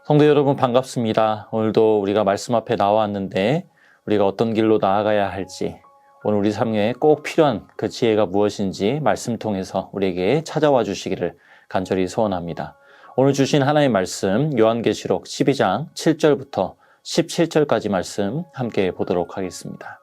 성도 여러분 반갑습니다. 오늘도 우리가 말씀 앞에 나왔는데 우리가 어떤 길로 나아가야 할지, 오늘 우리 삶에 꼭 필요한 그 지혜가 무엇인지 말씀 통해서 우리에게 찾아와 주시기를 간절히 소원합니다. 오늘 주신 하나님의 말씀 요한계시록 12장 7절부터 17절까지 말씀 함께 보도록 하겠습니다.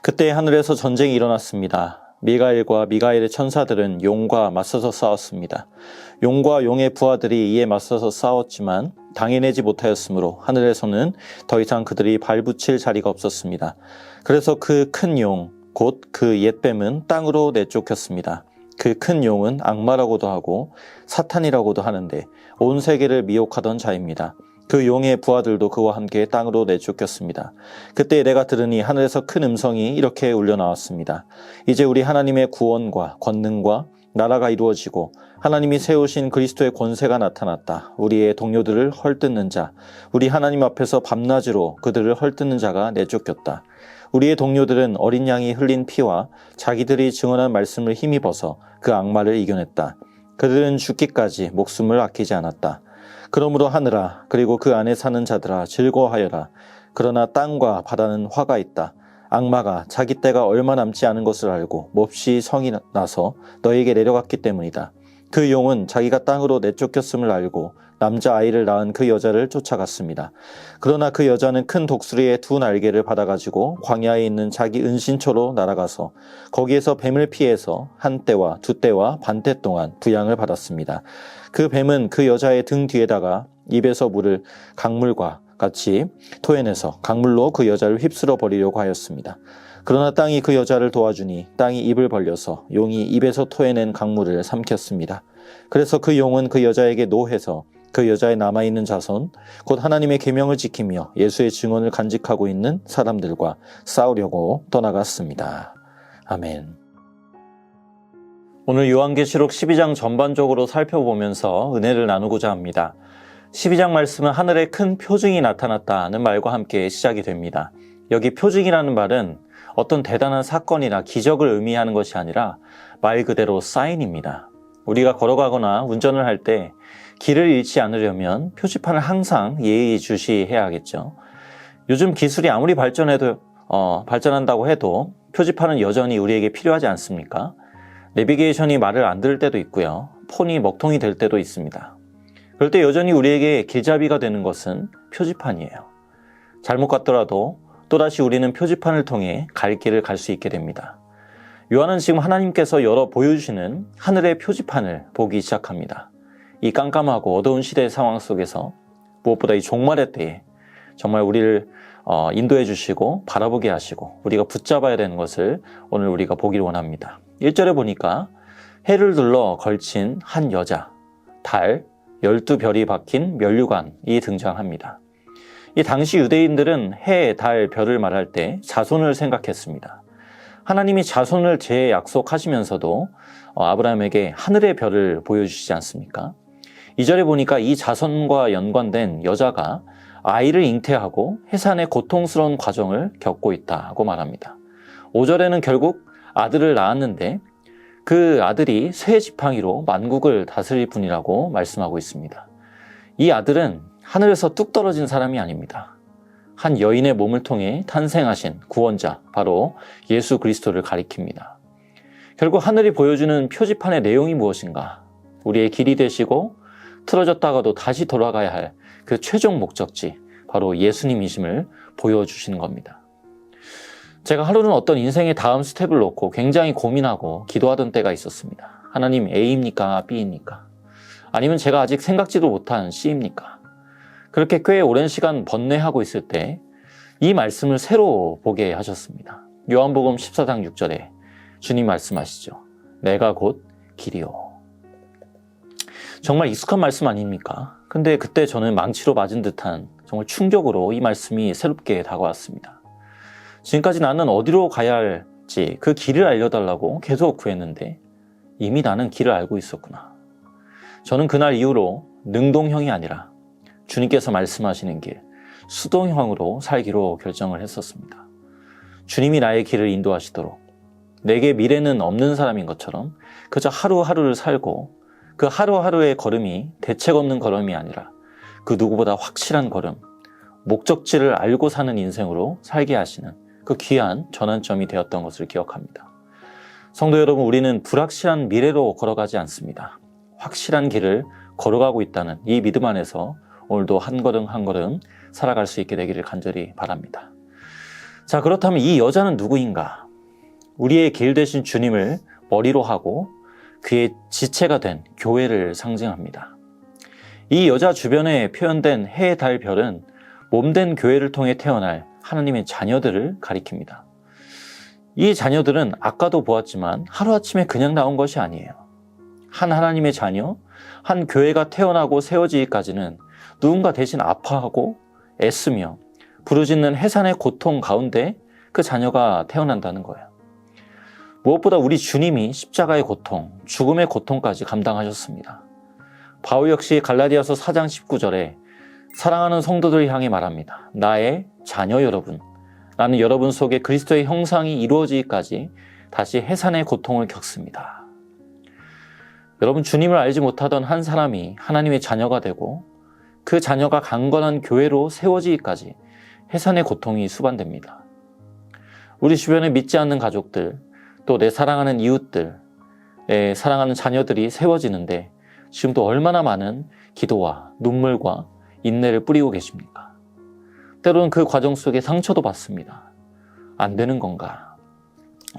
그때 하늘에서 전쟁이 일어났습니다. 미가엘과 미가엘의 천사들은 용과 맞서서 싸웠습니다. 용과 용의 부하들이 이에 맞서서 싸웠지만 당해내지 못하였으므로 하늘에서는 더 이상 그들이 발붙일 자리가 없었습니다. 그래서 그 큰 용, 곧 그 옛뱀은 땅으로 내쫓겼습니다. 그 큰 용은 악마라고도 하고 사탄이라고도 하는데 온 세계를 미혹하던 자입니다. 그 용의 부하들도 그와 함께 땅으로 내쫓겼습니다. 그때 내가 들으니 하늘에서 큰 음성이 이렇게 울려 나왔습니다. 이제 우리 하나님의 구원과 권능과 나라가 이루어지고 하나님이 세우신 그리스도의 권세가 나타났다. 우리의 동료들을 헐뜯는 자, 우리 하나님 앞에서 밤낮으로 그들을 헐뜯는 자가 내쫓겼다. 우리의 동료들은 어린 양이 흘린 피와 자기들이 증언한 말씀을 힘입어서 그 악마를 이겨냈다. 그들은 죽기까지 목숨을 아끼지 않았다. 그러므로 하늘아, 그리고 그 안에 사는 자들아, 즐거워하여라. 그러나 땅과 바다는 화가 있다. 악마가 자기 때가 얼마 남지 않은 것을 알고 몹시 성이 나서 너에게 내려갔기 때문이다. 그 용은 자기가 땅으로 내쫓겼음을 알고 남자아이를 낳은 그 여자를 쫓아갔습니다. 그러나 그 여자는 큰 독수리의 두 날개를 받아가지고 광야에 있는 자기 은신처로 날아가서 거기에서 뱀을 피해서 한 때와 두 때와 반 때 동안 부양을 받았습니다. 그 뱀은 그 여자의 등 뒤에다가 입에서 물을 강물과 같이 토해내서 강물로 그 여자를 휩쓸어 버리려고 하였습니다. 그러나 땅이 그 여자를 도와주니 땅이 입을 벌려서 용이 입에서 토해낸 강물을 삼켰습니다. 그래서 그 용은 그 여자에게 노해서 그 여자의 남아있는 자손, 곧 하나님의 계명을 지키며 예수의 증언을 간직하고 있는 사람들과 싸우려고 떠나갔습니다. 아멘. 오늘 요한계시록 12장 전반적으로 살펴보면서 은혜를 나누고자 합니다. 12장 말씀은 하늘에 큰 표징이 나타났다는 말과 함께 시작이 됩니다. 여기 표징이라는 말은 어떤 대단한 사건이나 기적을 의미하는 것이 아니라 말 그대로 사인입니다. 우리가 걸어가거나 운전을 할 때 길을 잃지 않으려면 표지판을 항상 예의주시해야 하겠죠. 요즘 기술이 아무리 발전한다고 해도 표지판은 여전히 우리에게 필요하지 않습니까? 내비게이션이 말을 안 들을 때도 있고요. 폰이 먹통이 될 때도 있습니다. 그럴 때 여전히 우리에게 길잡이가 되는 것은 표지판이에요. 잘못 갔더라도 또다시 우리는 표지판을 통해 갈 길을 갈 수 있게 됩니다. 요한은 지금 하나님께서 열어 보여주시는 하늘의 표지판을 보기 시작합니다. 이 깜깜하고 어두운 시대의 상황 속에서 무엇보다 이 종말의 때에 정말 우리를 인도해 주시고 바라보게 하시고 우리가 붙잡아야 되는 것을 오늘 우리가 보기를 원합니다. 1절에 보니까 해를 둘러 걸친 한 여자, 달, 12별이 박힌 면류관이 등장합니다. 이 당시 유대인들은 해, 달, 별을 말할 때 자손을 생각했습니다. 하나님이 자손을 재약속하시면서도 아브라함에게 하늘의 별을 보여주시지 않습니까? 2절에 보니까 이 자손과 연관된 여자가 아이를 잉태하고 해산의 고통스러운 과정을 겪고 있다고 말합니다. 5절에는 결국 아들을 낳았는데 그 아들이 새 지팡이로 만국을 다스릴 분이라고 말씀하고 있습니다. 이 아들은 하늘에서 뚝 떨어진 사람이 아닙니다. 한 여인의 몸을 통해 탄생하신 구원자, 바로 예수 그리스도를 가리킵니다. 결국 하늘이 보여주는 표지판의 내용이 무엇인가? 우리의 길이 되시고 틀어졌다가도 다시 돌아가야 할 그 최종 목적지, 바로 예수님이심을 보여주시는 겁니다. 제가 하루는 어떤 인생의 다음 스텝을 놓고 굉장히 고민하고 기도하던 때가 있었습니다. 하나님, A입니까? B입니까? 아니면 제가 아직 생각지도 못한 C입니까? 그렇게 꽤 오랜 시간 번뇌하고 있을 때 이 말씀을 새로 보게 하셨습니다. 요한복음 14장 6절에 주님 말씀하시죠. 내가 곧 길이요. 정말 익숙한 말씀 아닙니까? 근데 그때 저는 망치로 맞은 듯한 정말 충격으로 이 말씀이 새롭게 다가왔습니다. 지금까지 나는 어디로 가야 할지 그 길을 알려달라고 계속 구했는데 이미 나는 길을 알고 있었구나. 저는 그날 이후로 능동형이 아니라 주님께서 말씀하시는 길, 수동형으로 살기로 결정을 했었습니다. 주님이 나의 길을 인도하시도록 내게 미래는 없는 사람인 것처럼 그저 하루하루를 살고 그 하루하루의 걸음이 대책 없는 걸음이 아니라 그 누구보다 확실한 걸음, 목적지를 알고 사는 인생으로 살게 하시는 그 귀한 전환점이 되었던 것을 기억합니다. 성도 여러분, 우리는 불확실한 미래로 걸어가지 않습니다. 확실한 길을 걸어가고 있다는 이 믿음 안에서 오늘도 한 걸음 한 걸음 살아갈 수 있게 되기를 간절히 바랍니다. 자, 그렇다면 이 여자는 누구인가? 우리의 길 되신 주님을 머리로 하고 그의 지체가 된 교회를 상징합니다. 이 여자 주변에 표현된 해, 달, 별은 몸된 교회를 통해 태어날 하나님의 자녀들을 가리킵니다. 이 자녀들은 아까도 보았지만 하루아침에 그냥 나온 것이 아니에요. 한 하나님의 자녀, 한 교회가 태어나고 세워지기까지는 누군가 대신 아파하고 애쓰며 부르짖는 해산의 고통 가운데 그 자녀가 태어난다는 거예요. 무엇보다 우리 주님이 십자가의 고통, 죽음의 고통까지 감당하셨습니다. 바울 역시 갈라디아서 4장 19절에 사랑하는 성도들을 향해 말합니다. 나의 자녀 여러분, 나는 여러분 속에 그리스도의 형상이 이루어지기까지 다시 해산의 고통을 겪습니다. 여러분, 주님을 알지 못하던 한 사람이 하나님의 자녀가 되고 그 자녀가 강건한 교회로 세워지기까지 해산의 고통이 수반됩니다. 우리 주변에 믿지 않는 가족들, 또 내 사랑하는 이웃들, 내 사랑하는 자녀들이 세워지는데 지금도 얼마나 많은 기도와 눈물과 인내를 뿌리고 계십니까? 때로는 그 과정 속에 상처도 받습니다. 안 되는 건가?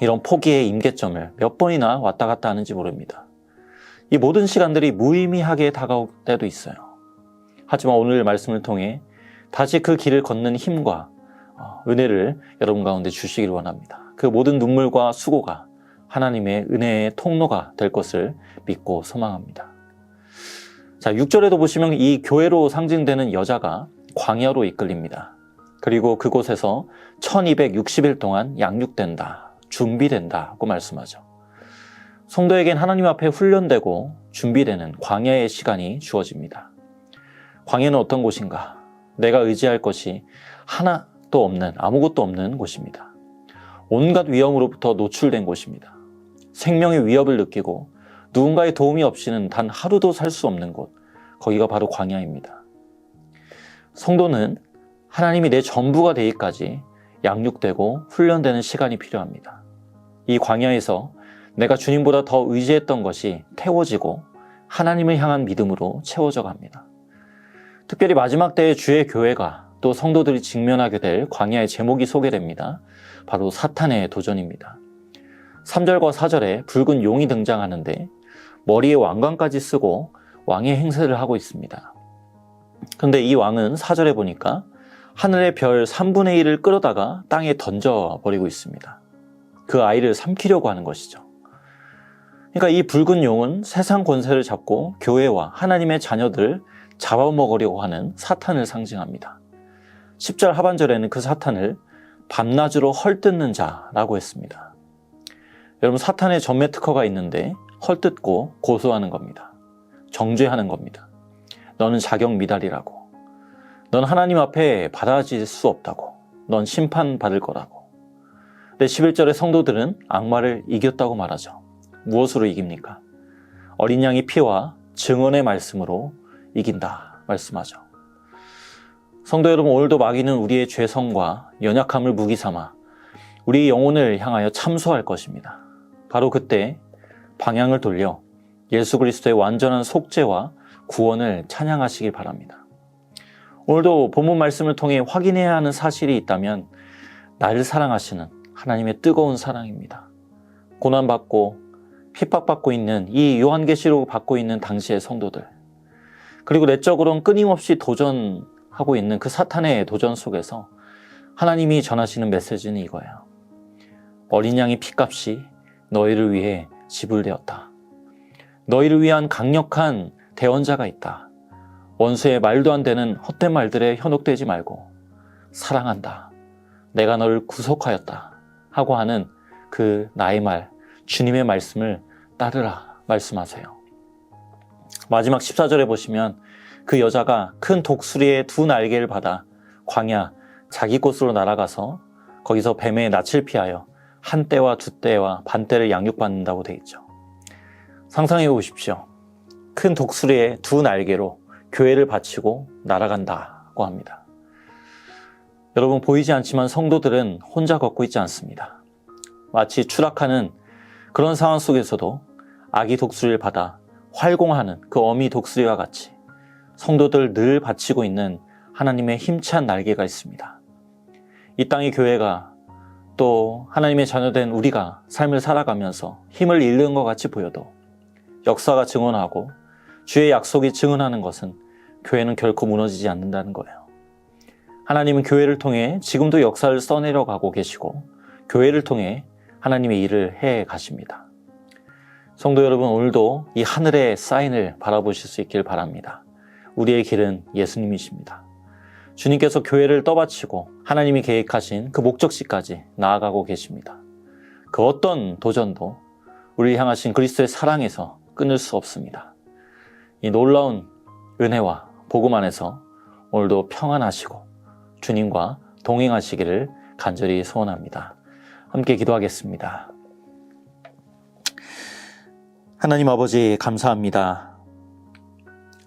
이런 포기의 임계점을 몇 번이나 왔다 갔다 하는지 모릅니다. 이 모든 시간들이 무의미하게 다가올 때도 있어요. 하지만 오늘 말씀을 통해 다시 그 길을 걷는 힘과 은혜를 여러분 가운데 주시길 원합니다. 그 모든 눈물과 수고가 하나님의 은혜의 통로가 될 것을 믿고 소망합니다. 자, 6절에도 보시면 이 교회로 상징되는 여자가 광야로 이끌립니다. 그리고 그곳에서 1260일 동안 양육된다, 준비된다고 말씀하죠. 성도에겐 하나님 앞에 훈련되고 준비되는 광야의 시간이 주어집니다. 광야는 어떤 곳인가? 내가 의지할 것이 하나도 없는, 아무것도 없는 곳입니다. 온갖 위험으로부터 노출된 곳입니다. 생명의 위협을 느끼고 누군가의 도움이 없이는 단 하루도 살 수 없는 곳, 거기가 바로 광야입니다. 성도는 하나님이 내 전부가 되기까지 양육되고 훈련되는 시간이 필요합니다. 이 광야에서 내가 주님보다 더 의지했던 것이 태워지고 하나님을 향한 믿음으로 채워져 갑니다. 특별히 마지막 때의 주의 교회가 또 성도들이 직면하게 될 광야의 제목이 소개됩니다. 바로 사탄의 도전입니다. 3절과 4절에 붉은 용이 등장하는데 머리에 왕관까지 쓰고 왕의 행세를 하고 있습니다. 그런데 이 왕은 4절에 보니까 하늘의 별 3분의 1을 끌어다가 땅에 던져버리고 있습니다. 그 아이를 삼키려고 하는 것이죠. 그러니까 이 붉은 용은 세상 권세를 잡고 교회와 하나님의 자녀들을 잡아먹으려고 하는 사탄을 상징합니다. 10절 하반절에는 그 사탄을 밤낮으로 헐뜯는 자라고 했습니다. 여러분, 사탄의 전매 특허가 있는데 헐뜯고 고소하는 겁니다. 정죄하는 겁니다. 너는 자격 미달이라고. 넌 하나님 앞에 받아질 수 없다고. 넌 심판받을 거라고. 근데 11절의 성도들은 악마를 이겼다고 말하죠. 무엇으로 이깁니까? 어린 양의 피와 증언의 말씀으로 이긴다 말씀하죠. 성도 여러분, 오늘도 마귀는 우리의 죄성과 연약함을 무기 삼아 우리의 영혼을 향하여 참소할 것입니다. 바로 그때 방향을 돌려 예수 그리스도의 완전한 속죄와 구원을 찬양하시길 바랍니다. 오늘도 본문 말씀을 통해 확인해야 하는 사실이 있다면 나를 사랑하시는 하나님의 뜨거운 사랑입니다. 고난받고 핍박받고 있는 이 요한계시록을 받고 있는 당시의 성도들, 그리고 내적으로는 끊임없이 도전하고 있는 그 사탄의 도전 속에서 하나님이 전하시는 메시지는 이거예요. 어린 양의 피값이 너희를 위해 지불되었다. 너희를 위한 강력한 대언자가 있다. 원수의 말도 안 되는 헛된 말들에 현혹되지 말고 사랑한다. 내가 너를 구속하였다. 하고 하는 그 나의 말, 주님의 말씀을 따르라 말씀하세요. 마지막 14절에 보시면 그 여자가 큰 독수리의 두 날개를 받아 광야 자기 곳으로 날아가서 거기서 뱀의 낯을 피하여 한 떼와 두 떼와 반 떼를 양육받는다고 되어 있죠. 상상해 보십시오. 큰 독수리의 두 날개로 교회를 바치고 날아간다고 합니다. 여러분, 보이지 않지만 성도들은 혼자 걷고 있지 않습니다. 마치 추락하는 그런 상황 속에서도 아기 독수리를 받아 활공하는 그 어미 독수리와 같이 성도들 늘 바치고 있는 하나님의 힘찬 날개가 있습니다. 이 땅의 교회가 또 하나님의 자녀된 우리가 삶을 살아가면서 힘을 잃는 것 같이 보여도 역사가 증언하고 주의 약속이 증언하는 것은 교회는 결코 무너지지 않는다는 거예요. 하나님은 교회를 통해 지금도 역사를 써내려가고 계시고 교회를 통해 하나님의 일을 해 가십니다. 성도 여러분, 오늘도 이 하늘의 사인을 바라보실 수 있길 바랍니다. 우리의 길은 예수님이십니다. 주님께서 교회를 떠받치고 하나님이 계획하신 그 목적지까지 나아가고 계십니다. 그 어떤 도전도 우리를 향하신 그리스도의 사랑에서 끊을 수 없습니다. 이 놀라운 은혜와 복음 안에서 오늘도 평안하시고 주님과 동행하시기를 간절히 소원합니다. 함께 기도하겠습니다. 하나님 아버지, 감사합니다.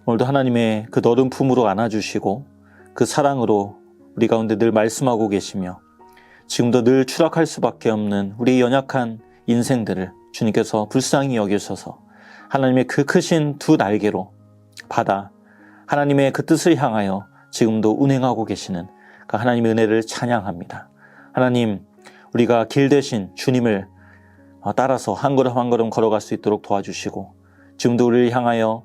오늘도 하나님의 그 너른 품으로 안아주시고 그 사랑으로 우리 가운데 늘 말씀하고 계시며 지금도 늘 추락할 수밖에 없는 우리 연약한 인생들을 주님께서 불쌍히 여기셔서 하나님의 그 크신 두 날개로 받아 하나님의 그 뜻을 향하여 지금도 운행하고 계시는 그 하나님의 은혜를 찬양합니다. 하나님, 우리가 길 대신 주님을 따라서 한 걸음 한 걸음 걸어갈 수 있도록 도와주시고 지금도 우리를 향하여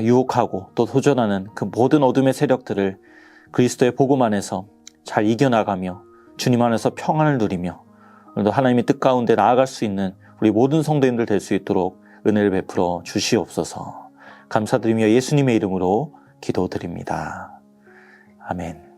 유혹하고 또 도전하는 그 모든 어둠의 세력들을 그리스도의 복음 안에서 잘 이겨나가며 주님 안에서 평안을 누리며 오늘도 하나님의 뜻 가운데 나아갈 수 있는 우리 모든 성도님들 될 수 있도록 은혜를 베풀어 주시옵소서. 감사드리며 예수님의 이름으로 기도드립니다. 아멘.